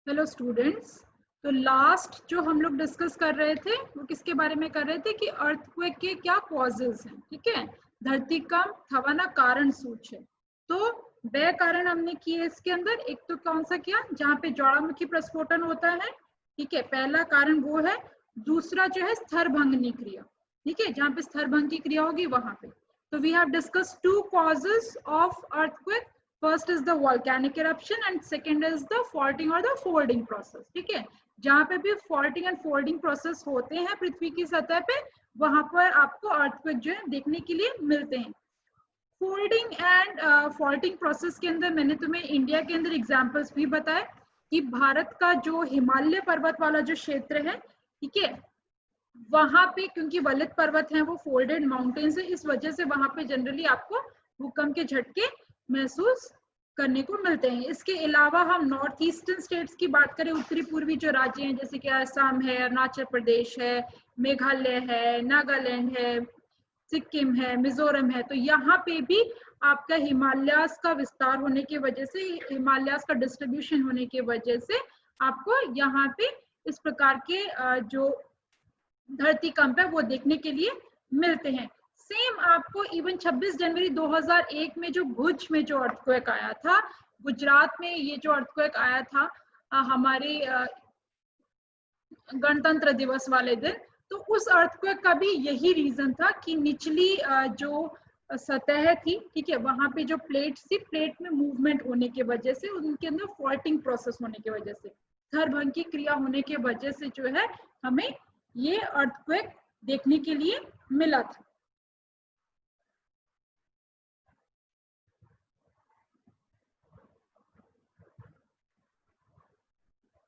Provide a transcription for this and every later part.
Hello students. तो last जो हम लोग डिस्कस कर रहे थे वो किसके बारे में कर रहे थे कि अर्थक्वेक के क्या कॉजेज हैं। ठीक है, धरतीकंप थवा ना कारण सूच है। तो वह कारण हमने किए इसके अंदर। एक तो कौन सा किया, जहाँ पे ज्वालामुखी प्रस्फोटन होता है। ठीक है, पहला कारण वो है। दूसरा जो है स्थरभंगनी क्रिया। ठीक है, जहाँ पे स्थरभंग की क्रिया होगी वहां पे। तो we have discuss two causes of earthquake. First is the volcanic eruption and second is the faulting और द फोल्डिंग प्रोसेस। ठीक है, जहां पे भी फॉल्टिंग एंड फोल्डिंग प्रोसेस होते हैं पृथ्वी की सतह पे, वहां पर आपको अर्थक्वेक जो है देखने के लिए मिलते हैं। फोल्डिंग एंड फॉल्टिंग प्रोसेस के अंदर मैंने तुम्हें इंडिया के अंदर एग्जांपल्स भी बताए कि भारत का जो हिमालय पर्वत वाला जो क्षेत्र है, ठीक है, वहां पे क्योंकि वलित पर्वत है, वो फोल्डेड माउंटेन्स है, इस वजह से वहां पे जनरली आपको भूकंप के झटके महसूस करने को मिलते हैं। इसके अलावा हम नॉर्थ ईस्टर्न स्टेट्स की बात करें, उत्तरी पूर्वी जो राज्य हैं जैसे कि असम है, अरुणाचल प्रदेश है, मेघालय है, नागालैंड है, सिक्किम है, मिजोरम है, तो यहाँ पे भी आपका हिमालयास का विस्तार होने की वजह से, हिमालयास का डिस्ट्रीब्यूशन होने की वजह से आपको यहाँ पे इस प्रकार के जो धरतीकंप है वो देखने के लिए मिलते हैं। सेम आपको इवन 26 जनवरी 2001 में जो भुज में जो अर्थक्वेक आया था, गुजरात में ये जो अर्थक्वेक आया था हमारे गणतंत्र दिवस वाले दिन, तो उस अर्थक्वेक का भी यही रीजन था कि निचली जो सतह थी, ठीक है, वहां पे जो प्लेट थी, प्लेट में मूवमेंट होने की वजह से, उनके अंदर फॉल्टिंग प्रोसेस होने की वजह से, स्थरभंग की क्रिया होने की वजह से जो है हमें ये अर्थक्वेक देखने के लिए मिला था।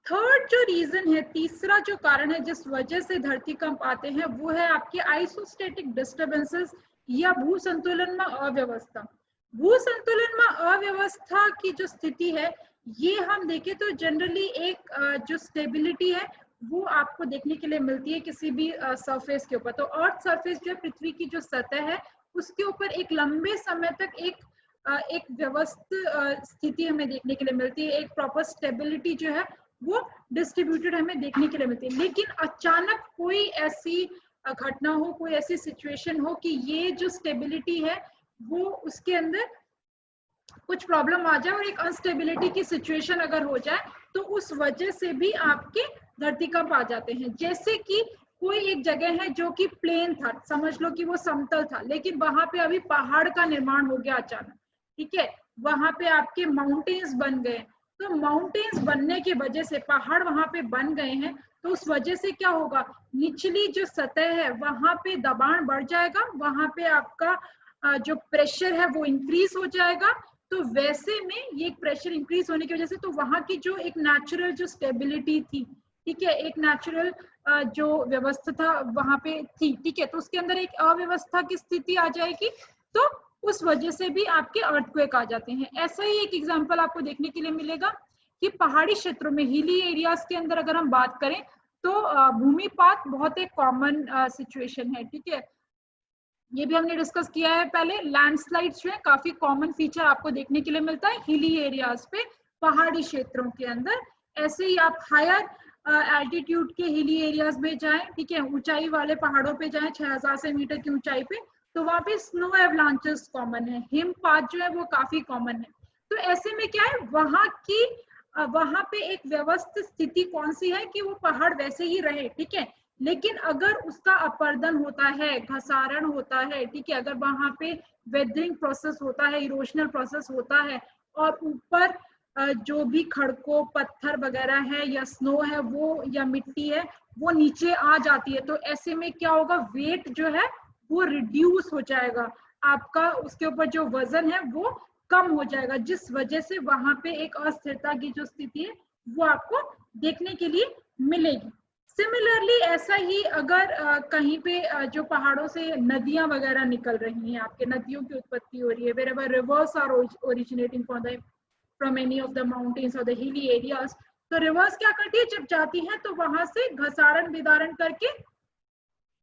थर्ड जो रीजन है, तीसरा जो कारण है जिस वजह से धरतीकंप आते हैं, वो है आपके आइसोस्टेटिक डिस्टर्बेंसेस या भू संतुलन में अव्यवस्था। भू संतुलन में अव्यवस्था की जो स्थिति है, ये हम देखें तो जनरली एक जो स्टेबिलिटी है वो आपको देखने के लिए मिलती है किसी भी सरफेस के ऊपर। तो अर्थ सरफेस जो है, पृथ्वी की जो सतह है, उसके ऊपर एक लंबे समय तक एक व्यवस्थित स्थिति हमें देखने के लिए मिलती है, एक प्रॉपर स्टेबिलिटी जो है वो डिस्ट्रीब्यूटेड हमें देखने के लिए मिलती है। लेकिन अचानक कोई ऐसी घटना हो, कोई ऐसी सिचुएशन हो कि ये जो स्टेबिलिटी है वो उसके अंदर कुछ प्रॉब्लम आ जाए और एक अनस्टेबिलिटी की सिचुएशन अगर हो जाए, तो उस वजह से भी आपके धरतीकंप आ जाते हैं। जैसे कि कोई एक जगह है जो कि प्लेन था, समझ लो कि वो समतल था, लेकिन वहां पे अभी पहाड़ का निर्माण हो गया अचानक। ठीक है, वहां पे आपके माउंटेन्स बन गए। तो माउंटेन्स बनने की वजह से, पहाड़ वहां पे बन गए हैं, तो उस वजह से क्या होगा, निचली जो सतह है वहां पे दबाव बढ़ जाएगा, वहां पे आपका जो प्रेशर है वो इंक्रीज हो जाएगा। तो वैसे में ये प्रेशर इंक्रीज होने की वजह से, तो वहां की जो एक नेचुरल जो स्टेबिलिटी थी, ठीक है, एक नेचुरल जो व्यवस्था था वहां पे थी, ठीक है, तो उसके अंदर एक अव्यवस्था की स्थिति आ जाएगी, तो उस वजह से भी आपके अर्थक्वेक आ जाते हैं। ऐसा ही एक एग्जांपल आपको देखने के लिए मिलेगा कि पहाड़ी क्षेत्रों में, हिली एरियाज के अंदर अगर हम बात करें, तो भूमिपात बहुत एक कॉमन सिचुएशन है। ठीक है, ये भी हमने डिस्कस किया है पहले। लैंडस्लाइड्स जो है काफी कॉमन फीचर आपको देखने के लिए मिलता है हिली एरियाज पे, पहाड़ी क्षेत्रों के अंदर। ऐसे ही आप हायर एल्टीट्यूड के हिली एरियाज में जाएं, ठीक है, ऊंचाई वाले पहाड़ों पे जाएं 6000 से मीटर की ऊंचाई पे, तो वहां पे स्नो एवलांचेस कॉमन है, हिमपात जो है वो काफी कॉमन है। तो ऐसे में क्या है, वहां पे एक व्यवस्थित स्थिति कौन सी है कि वो पहाड़ वैसे ही रहे, ठीक है, लेकिन अगर उसका अपर्दन होता है, घसारण होता है, ठीक है, अगर वहां पे वेदरिंग प्रोसेस होता है, इरोशनल प्रोसेस होता है, और ऊपर जो भी खड़कों पत्थर वगैरह है या स्नो है वो, या मिट्टी है, वो नीचे आ जाती है, तो ऐसे में क्या होगा, वेट जो है वो रिड्यूस हो जाएगा, आपका उसके ऊपर जो वजन है वो कम हो जाएगा, जिस वजह से वहां पे एक अस्थिरता की जो स्थिति है वो आपको देखने के लिए मिलेगी। सिमिलरली ऐसा ही अगर कहीं पे जो पहाड़ों से नदियां वगैरह निकल रही हैं, आपके नदियों की उत्पत्ति हो रही है, wherever rivers are originating from any of the mountains or the hilly areas, तो रिवर्स क्या करती है, जब जाती हैं तो वहां से घसारण विदारण करके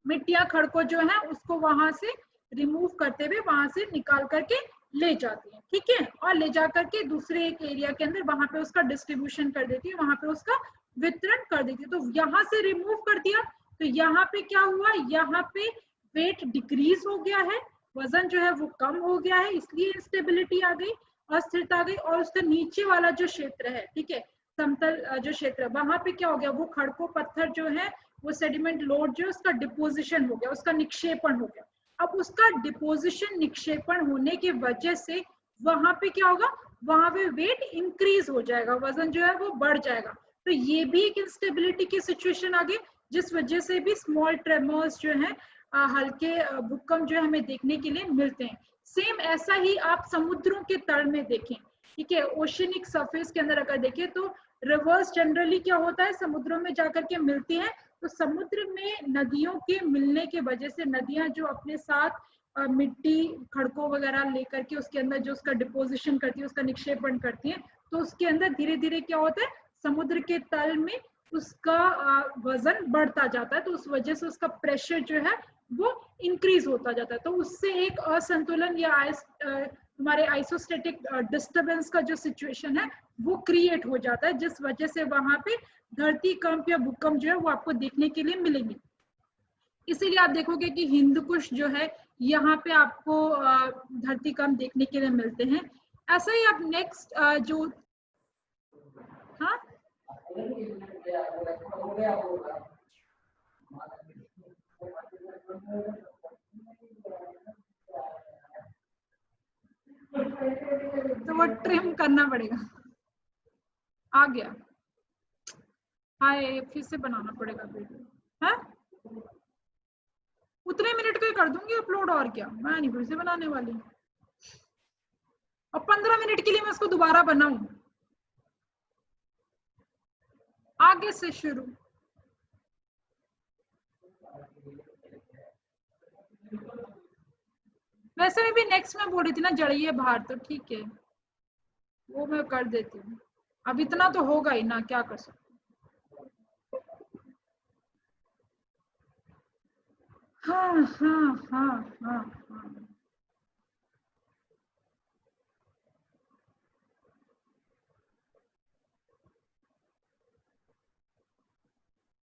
मिट्टियां खड़को जो है उसको वहां से रिमूव करते हुए, वहां से निकाल करके ले जाती है, ठीक है, और ले जाकर के दूसरे एक एरिया के अंदर वहां पे उसका डिस्ट्रीब्यूशन कर देती है, वहां पे उसका वितरण कर देती है। तो यहाँ से रिमूव कर दिया तो यहाँ पे क्या हुआ, यहाँ पे वेट डिक्रीज हो गया है, वजन जो है वो कम हो गया है, इसलिए इंस्टेबिलिटी आ गई, अस्थिरता आ गई। और उसके नीचे वाला जो क्षेत्र है, ठीक है, समतल जो क्षेत्र, वहां पे क्या हो गया, वो खड़कों पत्थर जो है वो सेडिमेंट लोड जो उसका डिपोजिशन हो गया, उसका निक्षेपण हो गया। अब उसका डिपोजिशन निक्षेपण होने की वजह से वहां पे क्या होगा, वहां पे वेट इंक्रीज हो जाएगा, वजन जो है वो बढ़ जाएगा। तो ये भी एक इंस्टेबिलिटी की सिचुएशन आ गई, जिस वजह से भी स्मॉल ट्रेमर्स जो है, हल्के भूकंप जो है हमें देखने के लिए मिलते हैं। सेम ऐसा ही आप समुद्रों के तल में देखें, ठीक है, ओशनिक सरफेस के अंदर अगर देखें तो रिवर्स जनरली क्या होता है, समुद्रों में जाकर के मिलती है। तो समुद्र में नदियों के मिलने के वजह से नदियां जो अपने साथ मिट्टी खड़कों वगैरह लेकर के उसके अंदर जो उसका डिपोजिशन करती है, उसका निक्षेपण करती है, तो उसके अंदर धीरे धीरे क्या होता है, समुद्र के तल में उसका वजन बढ़ता जाता है, तो उस वजह से उसका प्रेशर जो है वो इंक्रीज होता जाता है। तो उससे एक असंतुलन या हमारे आइसोस्टेटिक डिस्टरबेंस का जो सिचुएशन है वो क्रिएट हो जाता है, जिस वजह से वहां पे धरती कंप या भूकंप जो है वो आपको देखने के लिए मिलेंगे। इसीलिए आप देखोगे कि हिंदुकुश जो है यहाँ पे आपको धरती कंप देखने के लिए मिलते हैं। ऐसा ही आप नेक्स्ट जो, हाँ तो वो ट्रिम करना पड़ेगा, आ गया, हाय फिर से बनाना पड़ेगा वीडियो, है उतने मिनट का कर दूंगी अपलोड, और क्या, मैं नहीं फिर से बनाने वाली। और 15 मिनट के लिए मैं इसको दोबारा बनाऊं, आगे से शुरू। वैसे भी नेक्स्ट में बोल रही थी ना जड़िए बाहर, तो ठीक है वो मैं कर देती हूँ, अब इतना तो होगा ही ना, क्या कर सकते। हाँ हाँ हाँ हाँ हाँ